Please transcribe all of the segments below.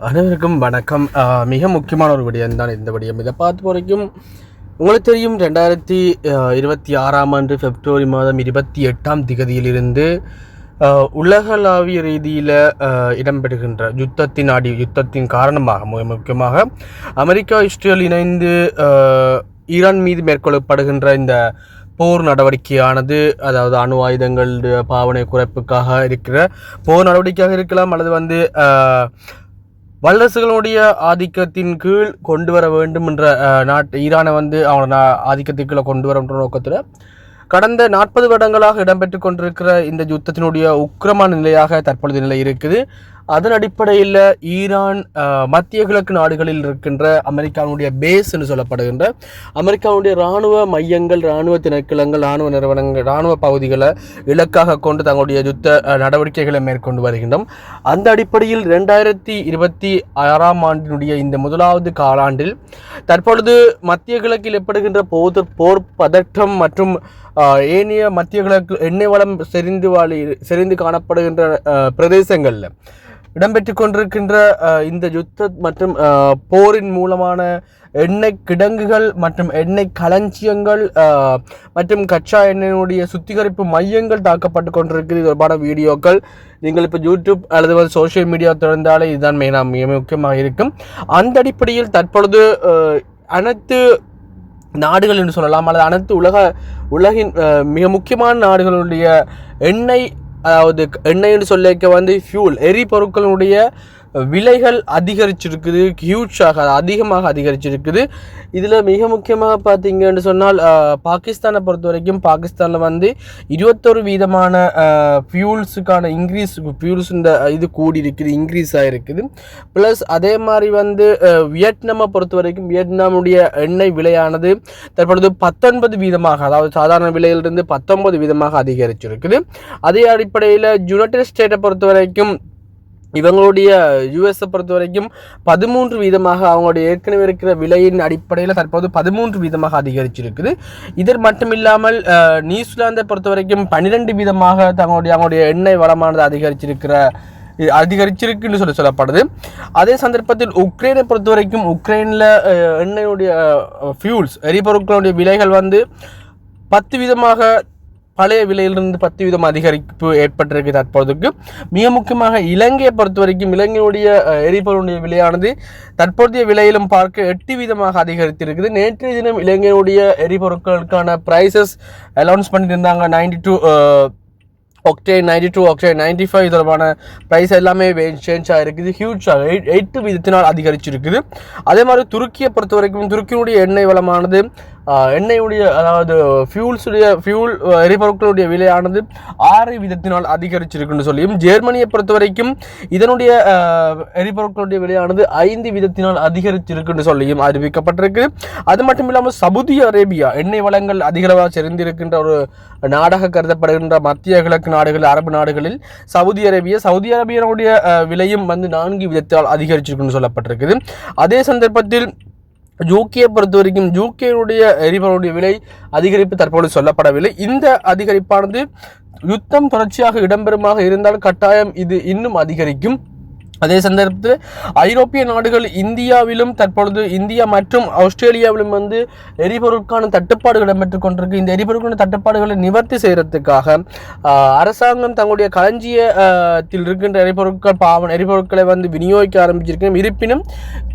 அனைவருக்கும் வணக்கம். மிக முக்கியமான ஒரு விடயம் தான் இந்த விடயம். இதை பார்த்து வரைக்கும் உங்களுக்கு தெரியும், 2026 பிப்ரவரி மாதம் 28ஆம் திகதியிலிருந்து உலகளாவிய ரீதியில் இடம்பெறுகின்ற யுத்தத்தின் காரணமாக முக்கியமாக அமெரிக்கா இஸ்ரேல் இணைந்து ஈரான் மீது மேற்கொள்ளப்படுகின்ற இந்த போர் நடவடிக்கையானது, அதாவது அணு ஆயுதங்கள் பாவனை குறைப்புக்காக இருக்கிற போர் நடவடிக்கையாக இருக்கலாம், அல்லது வல்லரசுகளுடைய ஆதிக்கத்தின் கீழ் கொண்டு வர வேண்டும் என்ற ஈரானை அவங்களோட ஆதிக்கத்திற்குள்ள கொண்டு வர நோக்கத்தில் கடந்த 40 வருடங்களாக இடம்பெற்று கொண்டிருக்கிற இந்த யுத்தத்தினுடைய உக்கிரமான நிலையாக தற்பொழுது நிலை இருக்குது. அதன் அடிப்படையில் ஈரான் மத்திய கிழக்கு நாடுகளில் இருக்கின்ற அமெரிக்காவுடைய பேஸ் என்று சொல்லப்படுகின்ற அமெரிக்காவுடைய இராணுவ மையங்கள், இராணுவ திணைக்களங்கள், இராணுவ நிறுவனங்கள், இராணுவ பகுதிகளை இலக்காக கொண்டு தங்களுடைய யுத்த நடவடிக்கைகளை மேற்கொண்டு வருகின்றோம். அந்த அடிப்படையில் 2026 இந்த முதலாவது காலாண்டில் தற்பொழுது மத்திய கிழக்கில் ஏற்படுகின்ற போர் பதற்றம் மற்றும் ஏனைய மத்திய கிழக்கு எண்ணெய் வளம் செறிந்து காணப்படுகின்ற பிரதேசங்களில் இடம்பெற்று கொண்டிருக்கின்ற இந்த யுத்த மற்றும் போரின் மூலமான எண்ணெய் கிடங்குகள் மற்றும் எண்ணெய் களஞ்சியங்கள் மற்றும் கச்சா எண்ணெயினுடைய சுத்திகரிப்பு மையங்கள் தாக்கப்பட்டு கொண்டிருக்கிறது. தொடர்பான வீடியோக்கள் நீங்கள் இப்போ யூடியூப் அல்லது சோஷியல் மீடியா திறந்தாலே இதுதான் மிக முக்கியமாக இருக்கும். அந்த அடிப்படையில் தற்பொழுது அனைத்து நாடுகள் என்று சொல்லலாம், அல்லது அனைத்து உலகின் மிக முக்கியமான நாடுகளுடைய எண்ணெய், அதாவது எண்ணெய்னு சொல்லிக்க ஃபியூல் எரிபொருட்களுடைய விலைகள் அதிகரிச்சிருக்குது, அதிகமாக அதிகரிச்சிருக்குது. இதில் மிக முக்கியமாக பார்த்தீங்கன்னு சொன்னால் பாகிஸ்தானை பொறுத்த வரைக்கும் பாகிஸ்தானில் 21% ஃபியூல்ஸுக்கான ஃபியூல்ஸ் இது கூடி இருக்குது, இன்க்ரீஸ் ஆகிருக்குது. ப்ளஸ் அதே மாதிரி வியட்நாமை பொறுத்த வரைக்கும் வியட்நாமுடைய எண்ணெய் விலையானது தற்பொழுது 19%, அதாவது சாதாரண விலையிலிருந்து 19% அதிகரிச்சிருக்குது. அதே அடிப்படையில் யுனைடெட் ஸ்டேட்டை பொறுத்த வரைக்கும் இவங்களுடைய யூஎஸை பொறுத்த வரைக்கும் 13% அவங்களுடைய ஏற்கனவே இருக்கிற விலையின் அடிப்படையில் தற்போது 13% அதிகரிச்சிருக்குது. இதர் மட்டும் இல்லாமல் நியூசிலாந்தை பொறுத்த வரைக்கும் 12% அவங்களுடைய எண்ணெய் வளமானது அதிகரிச்சிருக்குன்னு சொல்லப்படுது. அதே சந்தர்ப்பத்தில் உக்ரைனை பொறுத்த வரைக்கும் உக்ரைனில் எண்ணெயுடைய ஃபியூல்ஸ் எரிபொருட்களுடைய விலைகள் 10% பழைய விலையிலிருந்து 10% அதிகரிப்பு ஏற்பட்டிருக்கு. தற்போதுக்கு மிக முக்கியமாக இலங்கையை பொறுத்த வரைக்கும் இலங்கையுடைய எரிபொருளுடைய விலையானது தற்போதைய விலையிலும் பார்க்க 8% அதிகரித்திருக்குது. நேற்றைய தினம் இலங்கையுடைய எரிபொருட்களுக்கான ப்ரைஸஸ் அனௌன்ஸ் பண்ணியிருந்தாங்க. 92 ஒக்டேன், 95 தொடர்பான ப்ரைஸ் எல்லாமே சேஞ்ச் ஆகிருக்குது. ஹியூஜாக 8% அதிகரிச்சிருக்குது. அதே மாதிரி துருக்கியை பொறுத்த வரைக்கும் துருக்கியுடைய எண்ணெய் வளமானது எண்ணெயுடைய, அதாவது ஃபியூல் எரிபொருட்களுடைய விலையானது 6% அதிகரிச்சிருக்குன்னு சொல்லியும், ஜெர்மனியை பொறுத்த வரைக்கும் இதனுடைய எரிபொருட்களுடைய விலையானது 5% அதிகரிச்சிருக்குன்னு சொல்லியும் அறிவிக்கப்பட்டிருக்கு. அது மட்டும் இல்லாமல் சவுதி அரேபியா எண்ணெய் வளங்கள் அதிகளவாக செறிந்திருக்கின்ற ஒரு நாடாக கருதப்படுகின்ற மத்திய கிழக்கு நாடுகள், அரபு நாடுகளில் சவுதி அரேபியாவுடைய விலையும் 4% அதிகரிச்சிருக்குன்னு சொல்லப்பட்டிருக்குது. அதே சந்தர்ப்பத்தில் யூகேயை பொறுத்த வரைக்கும் யூகேயுடைய எரிபொருளுடைய விலை அதிகரிப்பு தற்போது சொல்லப்படவில்லை. இந்த அதிகரிப்பானது யுத்தம் தொடர்ச்சியாக இடம்பெறுமாக இருந்தால் கட்டாயம் இது இன்னும் அதிகரிக்கும். அதே சந்தர்ப்பத்தில் ஐரோப்பிய நாடுகள் இந்தியாவிலும் தற்பொழுது இந்தியா மற்றும் ஆஸ்திரேலியாவிலும் எரிபொருட்கான தட்டுப்பாடுகள் இடம்பெற்றுக் கொண்டிருக்கு. இந்த எரிபொருட்கான தட்டுப்பாடுகளை நிவர்த்தி செய்யறதுக்காக அரசாங்கம் தங்களுடைய களஞ்சியத்தில் இருக்கின்ற எரிபொருட்களை விநியோகிக்க ஆரம்பிச்சிருக்கணும். இருப்பினும்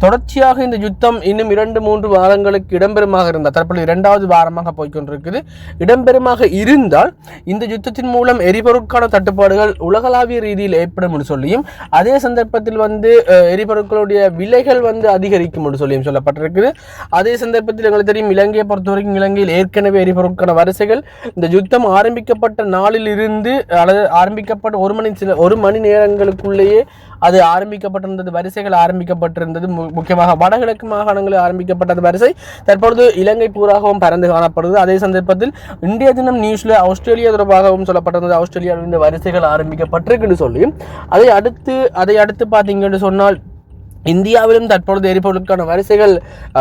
தொடர்ச்சியாக இந்த யுத்தம் இன்னும் 2-3 வாரங்களுக்கு இடம்பெறுமாக இருந்தால், தற்பொழுது 2வது வாரமாக போய்கொண்டிருக்குது, இடம்பெறுமாக இருந்தால் இந்த யுத்தத்தின் மூலம் எரிபொருட்கான தட்டுப்பாடுகள் உலகளாவிய ரீதியில் ஏற்படும் என்று சொல்லியும், அதே சந்தர்ப்பத்தில் எரிபொருட்களுடைய விலைகள் அதிகரிக்கும் என்று சொல்லியும் சொல்லப்பட்டிருக்குது. அதே சந்தர்ப்பத்தில் எங்களுக்கு தெரியும், இலங்கையை பொறுத்த வரைக்கும் இலங்கையில் ஏற்கனவே எரிபொருட்கான வரிசைகள் இந்த யுத்தம் ஆரம்பிக்கப்பட்ட நாளில் இருந்து, அல்லது ஆரம்பிக்கப்பட்ட ஒரு மணி நேரங்களுக்குள்ளேயே அது ஆரம்பிக்கப்பட்டிருந்தது, வரிசைகள் ஆரம்பிக்கப்பட்டிருந்தது. முக்கியமாக வடகிழக்கு மாகாணங்களில் ஆரம்பிக்கப்பட்ட வரிசை தற்பொழுது இலங்கை பூராகவும் பறந்து காணப்படுது. அதே சந்தர்ப்பத்தில் இன்றைய தினம் நியூஸ்ல ஆஸ்திரேலியா தொடர்பாகவும் சொல்லப்பட்டிருந்தது, ஆஸ்திரேலியாவில் இந்த வரிசைகள் ஆரம்பிக்கப்பட்டிருக்குன்னு சொல்லி, அதை அடுத்து பார்த்தீங்கன்னு சொன்னால் இந்தியாவிலும் தற்பொழுது எரிபொருளுக்கான வரிசைகள்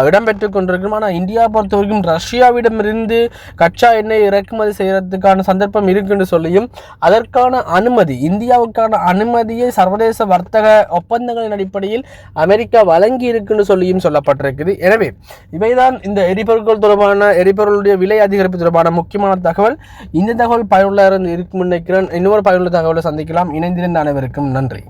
இடம்பெற்றுக் கொண்டிருக்கும். ஆனால் இந்தியா பொறுத்த வரைக்கும் ரஷ்யாவிடமிருந்து கச்சா எண்ணெய் இறக்குமதி செய்யறதுக்கான சந்தர்ப்பம் இருக்குன்னு சொல்லியும் அதற்கான அனுமதி இந்தியாவுக்கான அனுமதியை சர்வதேச வர்த்தக ஒப்பந்தங்களின் அடிப்படையில் அமெரிக்கா வழங்கி இருக்குன்னு சொல்லியும் சொல்லப்பட்டிருக்குது. எனவே இவைதான் இந்த எரிபொருட்கள் தொடர்பான எரிபொருளுடைய விலை அதிகரிப்பு தொடர்பான முக்கியமான தகவல். இந்த தகவல் பயனுள்ள இருக்கும் நினைக்கிறேன். இன்னொரு பயனுள்ள தகவலை சந்திக்கலாம். இணைந்திருந்த அனைவருக்கும் நன்றி.